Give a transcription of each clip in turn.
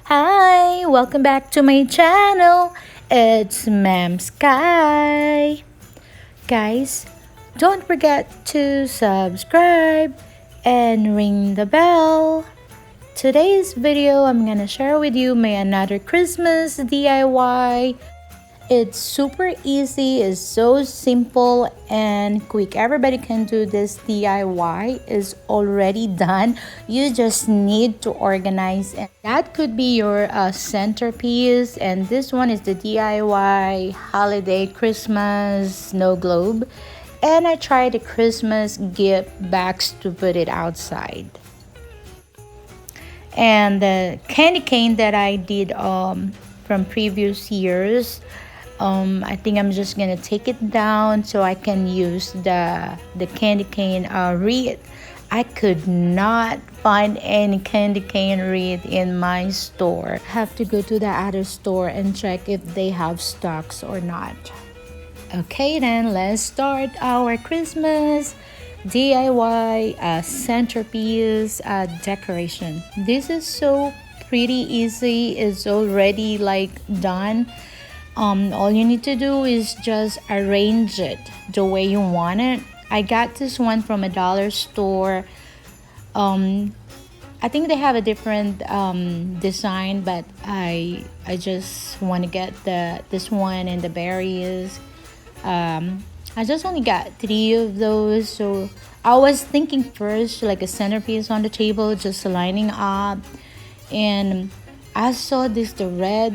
Hi, welcome back to my channel. It's Ma'am Sky. Guys, don't forget to subscribe and ring the bell. Today's video, I'm gonna share with you my another Christmas DIY. It's super easy, it's so simple and quick. Everybody can do this DIY. It's already done. You just need to organize, and that could be your centerpiece. And this one is the DIY holiday Christmas snow globe. And I tried the Christmas gift bags to put it outside. And the candy cane that I did from previous years, I think I'm just gonna take it down so I can use the candy cane wreath. I could not find any candy cane wreath in my store. Have to go to the other store and check if they have stocks or not. Okay, then let's start our Christmas DIY centerpiece decoration. This is so pretty easy. It's already like done. All you need to do is just arrange it the way you want it. I got this one from a dollar store. I think they have a different design, but I just want to get this one and the berries. I just only got 3 of those, so I was thinking first like a centerpiece on the table, just lining up, and I saw the red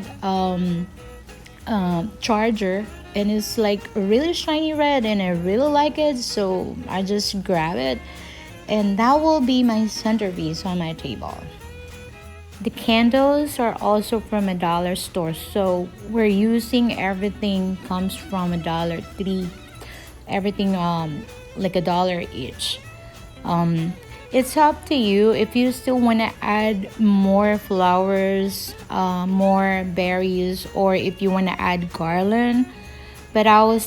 charger, and it's like really shiny red, and I really like it, so I just grab it, and that will be my centerpiece on my table. The candles are also from a dollar store, so we're using everything comes from $1.03. Everything like $1 each. It's up to you if you still want to add more flowers, more berries, or if you want to add garland. But I will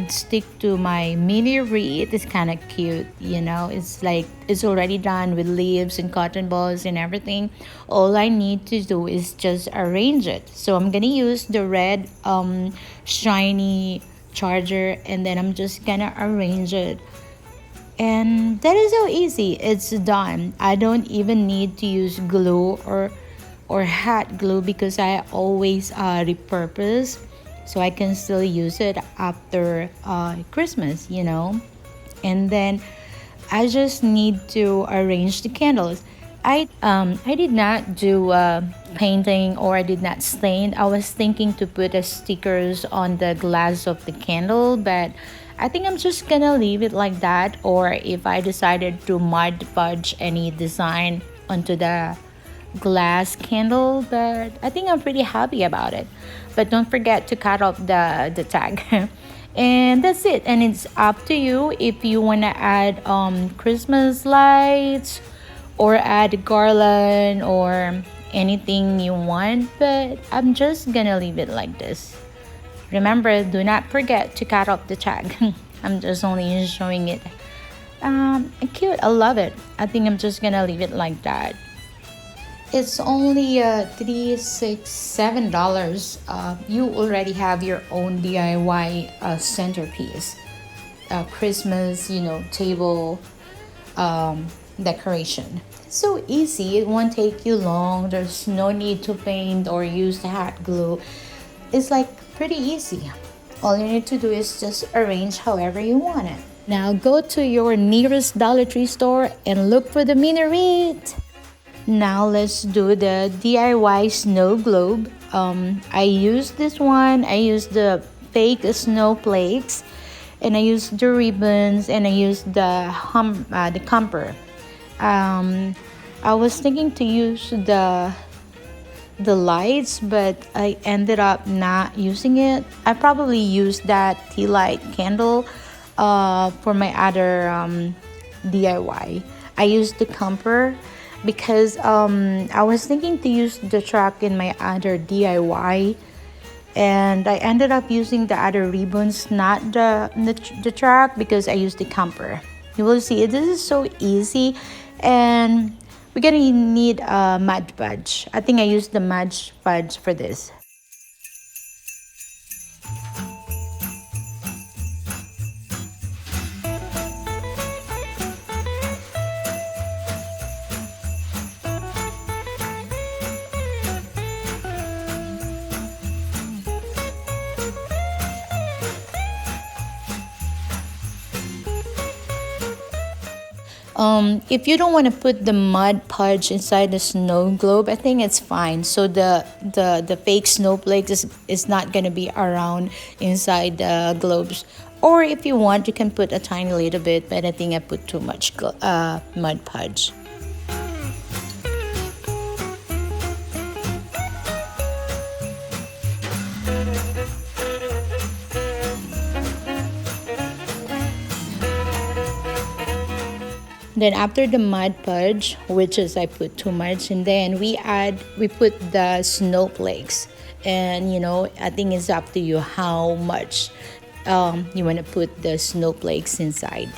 stick to my mini wreath. It's kind of cute, you know. It's like it's already done with leaves and cotton balls and everything. All I need to do is just arrange it. So I'm gonna use the red shiny charger, and then I'm just gonna arrange it, and that is so easy. It's done. I don't even need to use glue or hot glue because I always repurpose, so I can still use it after Christmas, you know. And then I just need to arrange the candles. I did not do painting, or I did not stain. I was thinking to put stickers on the glass of the candle, but I think I'm just gonna leave it like that. Or if I decided to Mod Podge any design onto the glass candle, but I think I'm pretty happy about it. But don't forget to cut off the tag. And that's it. And it's up to you if you want to add Christmas lights or add garland or anything you want, but I'm just gonna leave it like this. Remember, do not forget to cut off the tag. I'm just only showing it. Cute, I love it. I think I'm just gonna leave it like that. It's only $3, $6, $7. You already have your own DIY centerpiece, Christmas, you know, table decoration. So easy, it won't take you long. There's no need to paint or use the hot glue. It's like pretty easy. All you need to do is just arrange however you want it. Now go to your nearest Dollar Tree store and look for the mini wreath. Now let's do the DIY snow globe. I used this one. I used the fake snowflakes, and I used the ribbons, and I used the comper. I was thinking to use the lights, but I ended up not using it. I probably used that tea light candle for my other DIY. I used the comper because I was thinking to use the track in my other DIY, and I ended up using the other ribbons, not the track, because I used the comper. You will see this is so easy, and we're gonna need Mud Podge. I think I used the Mud Podge for this. If you don't want to put the Mud Podge inside the snow globe, I think it's fine. So the fake snowflake is not gonna be around inside the globes. Or if you want, you can put a tiny little bit, but I think I put too much Mud Podge. Then after the Mud Podge, which is I put too much, and then we put the snowflakes, and I think it's up to you how much you want to put the snowflakes inside.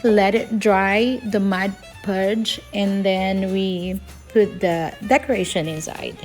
Let it dry, the Mud Podge, and then we put the decoration inside.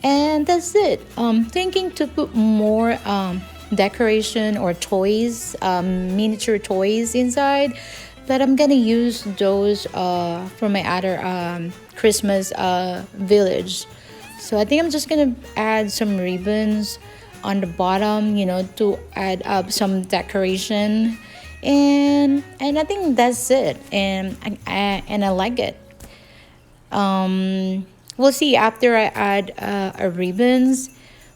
And that's it. Thinking to put more decoration or toys, miniature toys inside, but I'm gonna use those for my other Christmas village. So I think I'm just gonna add some ribbons on the bottom, to add up some decoration, and I think that's it. And I like it. We'll see after I add ribbons.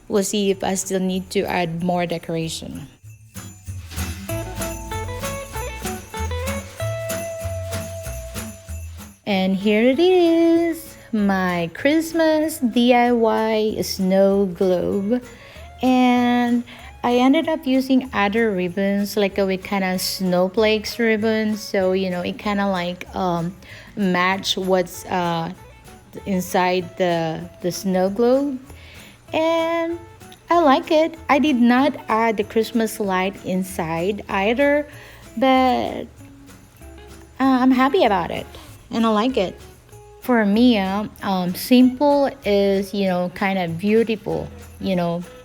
We'll see if I still need to add more decoration. And here it is, my Christmas DIY snow globe. And I ended up using other ribbons, like with kind of snowflakes ribbons. So, it kind of like match what's inside the snow globe, and I like it. I did not add the Christmas light inside either, but I'm happy about it and I like it. For me, simple is kind of beautiful.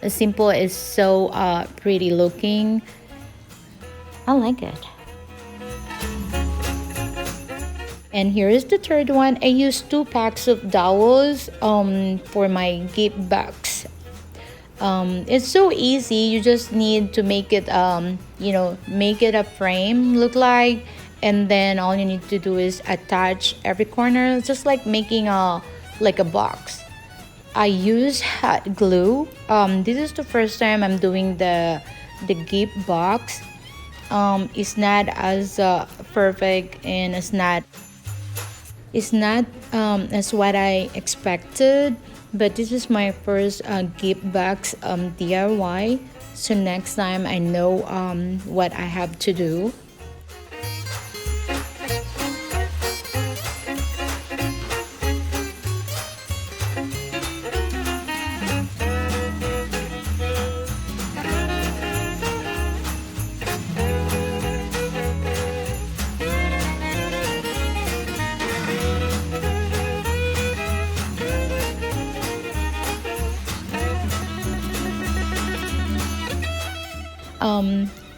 Simple is so pretty looking. I like it. And here is the third one. I used 2 packs of dowels for my gift box. It's so easy. You just need to make it make it a frame look like, and then all you need to do is attach every corner, just like making a box. I use hot glue. This is the first time I'm doing the gift box. It's not as perfect, and it's not as what I expected, but this is my first gift box DIY. So next time I know what I have to do.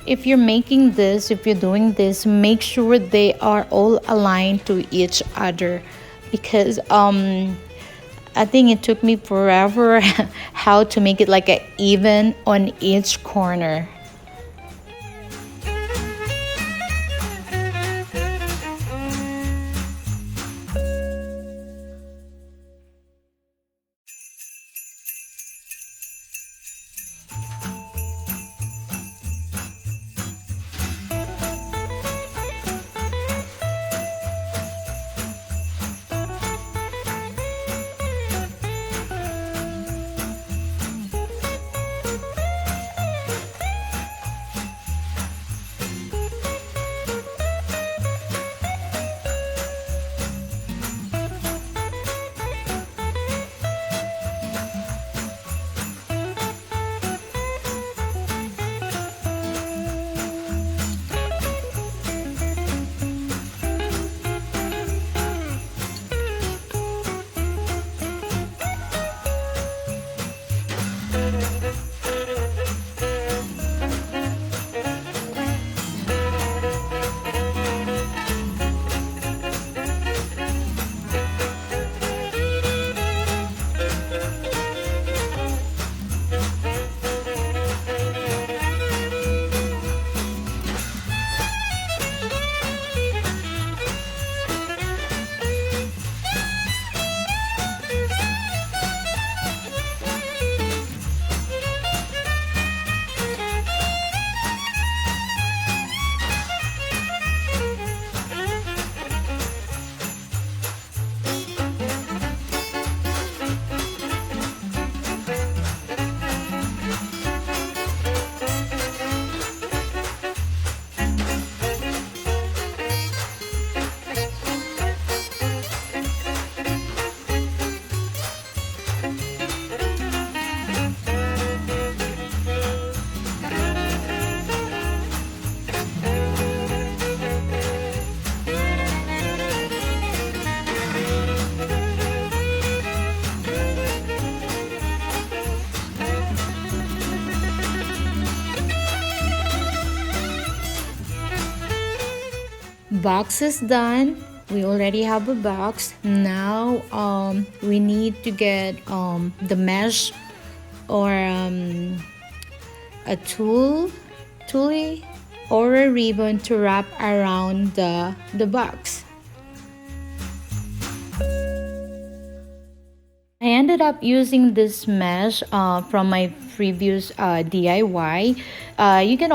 If you're making this, if you're doing this, make sure they are all aligned to each other, because I think it took me forever how to make it like a even on each corner. box is done. We already have a box. Now we need to get the mesh or a tule or a ribbon to wrap around the box. I ended up using this mesh from my previous DIY. You can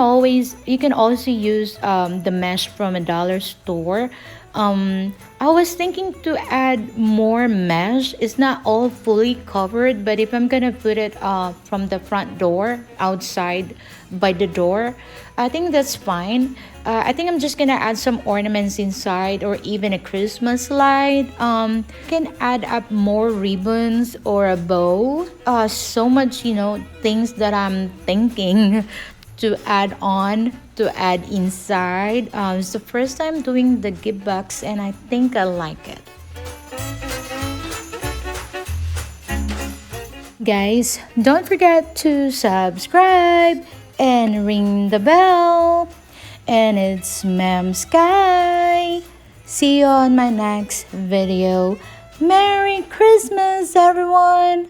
also use the mesh from a dollar store. I was thinking to add more mesh. It's not all fully covered, but if I'm gonna put it from the front door outside by the door, I think that's fine. I think I'm just gonna add some ornaments inside or even a Christmas light. Can add up more ribbons or a bow. So much, things that I'm thinking to add on, to add inside. It's the first time doing the gift box and I think I like it. Guys, don't forget to subscribe and ring the bell. And it's Ma'am Sky. See you on my next video. Merry Christmas, everyone!